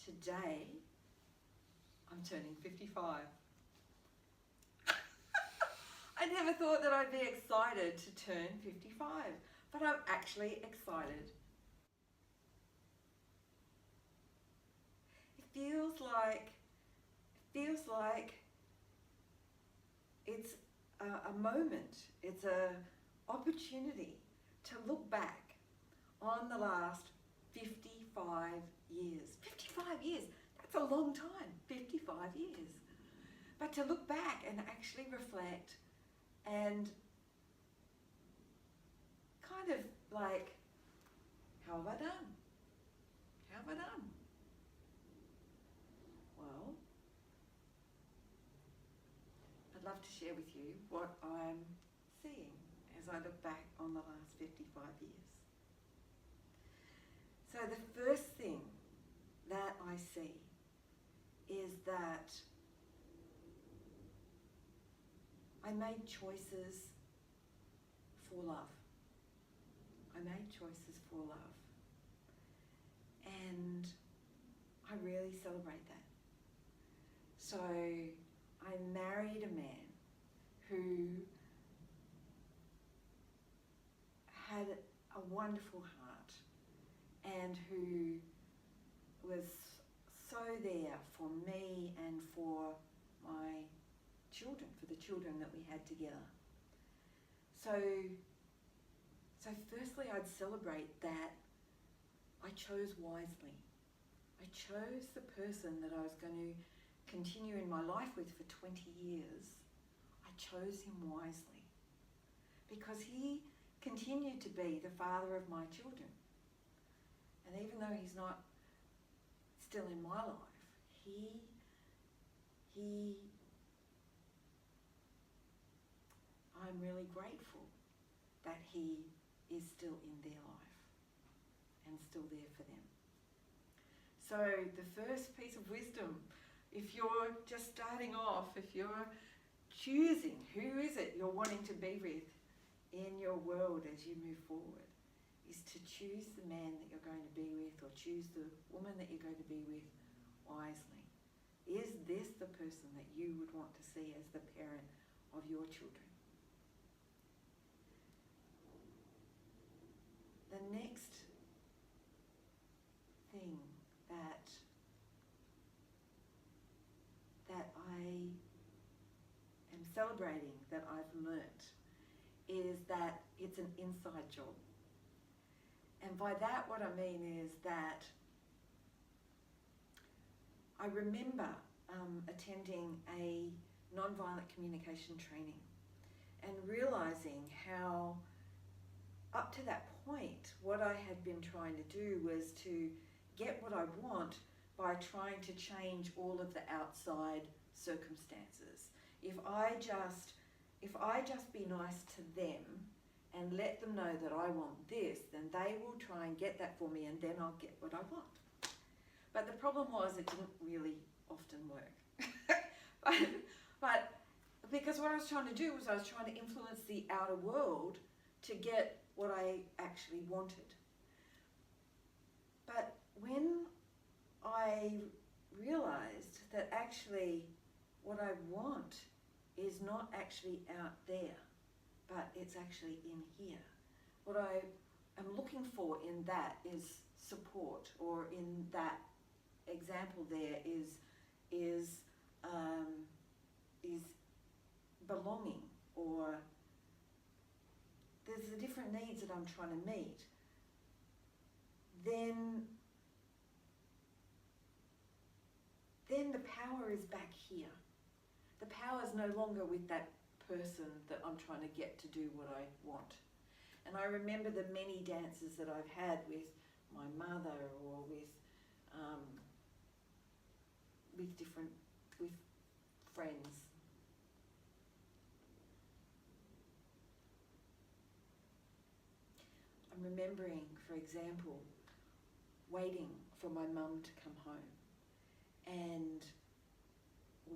Today, I'm turning 55. I never thought that I'd be excited to turn 55, but I'm actually excited. It feels like it's a moment, it's an opportunity to look back on the last 55 years. 55 years, that's a long time, 55 years. But to look back and actually reflect and kind of like, how have I done? How have I done? Well, I'd love to share with you what I'm seeing as I look back on the last 55 years. So the first thing that I see is that I made choices for love. I made choices for love. And I really celebrate that. So I married a man who had a wonderful heart and who was so there for me and for my children, for the children that we had together. So firstly, I'd celebrate that I chose wisely. I chose the person that I was going to continue in my life with for 20 years. I chose him wisely because he continued to be the father of my children. And even though he's not still in my life, I'm really grateful that he is still in their life and still there for them. So the first piece of wisdom, if you're just starting off, if you're choosing who is it you're wanting to be with in your world as you move forward, is to choose the man that you're going to be with or choose the woman that you're going to be with wisely. Is this the person that you would want to see as the parent of your children? The next thing that I am celebrating, that I've learnt, is that it's an inside job. And by that, what I mean is that I remember attending a nonviolent communication training and realising how up to that point, what I had been trying to do was to get what I want by trying to change all of the outside circumstances. If I just be nice to them and let them know that I want this, then they will try and get that for me and then I'll get what I want. But the problem was it didn't really often work. but because what I was trying to do was I was trying to influence the outer world to get what I actually wanted. But when I realized that actually what I want is not actually out there, but it's actually in here. What I am looking for in that is support, or in that example there is belonging, or there's the different needs that I'm trying to meet. Then the power is back here. The power is no longer with that person that I'm trying to get to do what I want. And I remember the many dances that I've had with my mother or with friends. I'm remembering, for example, waiting for my mum to come home and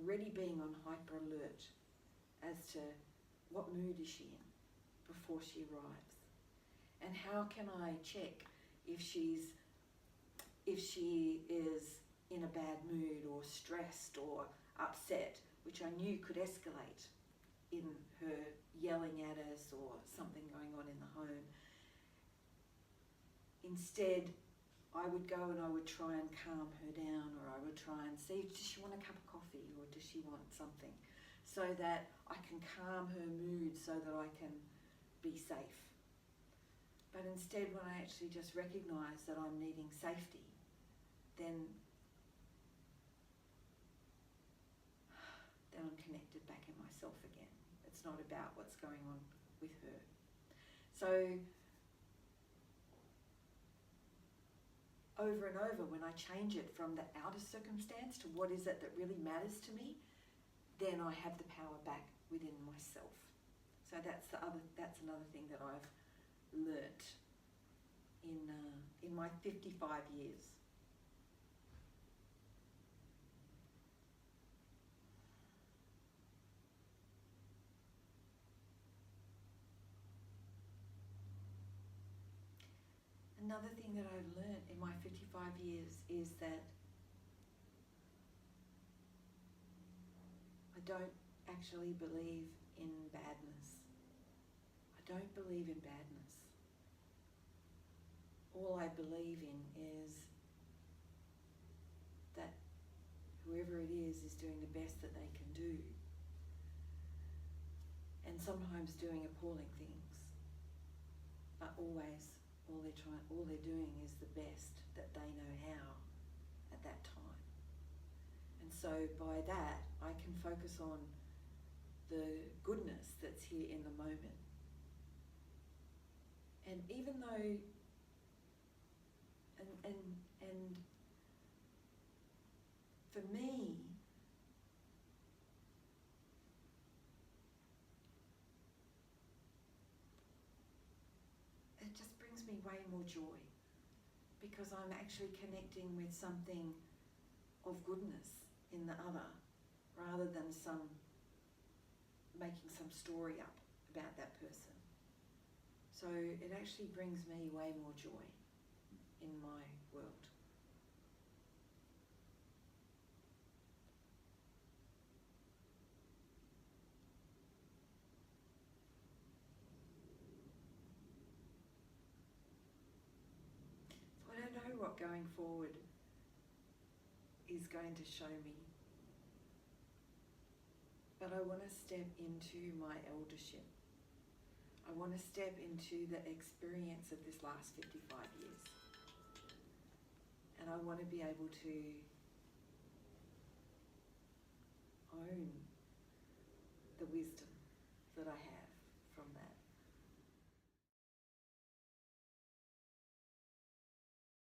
already being on hyper alert as to what mood is she in before she arrives, and how can I check if she is in a bad mood or stressed or upset, which I knew could escalate in her yelling at us or something going on in the home. Instead, I would go and I would try and calm her down, or I would try and see, does she want a cup of coffee or does she want something, so that I can calm her mood so that I can be safe. But instead, when I actually just recognise that I'm needing safety, then I'm connected back in myself again. It's not about what's going on with her. So over and over, when I change it from the outer circumstance to what is it that really matters to me, then I have the power back within myself. So that's another thing that I've learnt in my 55 years. Another thing that I've learnt in my 55 years is that I don't actually believe in badness. I don't believe in badness. All I believe in is that whoever it is doing the best that they can do, and sometimes doing appalling things, but always all they're doing is the best that they know how at that time. And so by that, I can focus on the goodness that's here in the moment. And even though, and for me, it just brings me way more joy, because I'm actually connecting with something of goodness in the other, rather than making some story up about that person. So it actually brings me way more joy in my world. So I don't know what going forward is going to show me, but I want to step into my eldership. I want to step into the experience of this last 55 years. And I want to be able to own the wisdom that I have.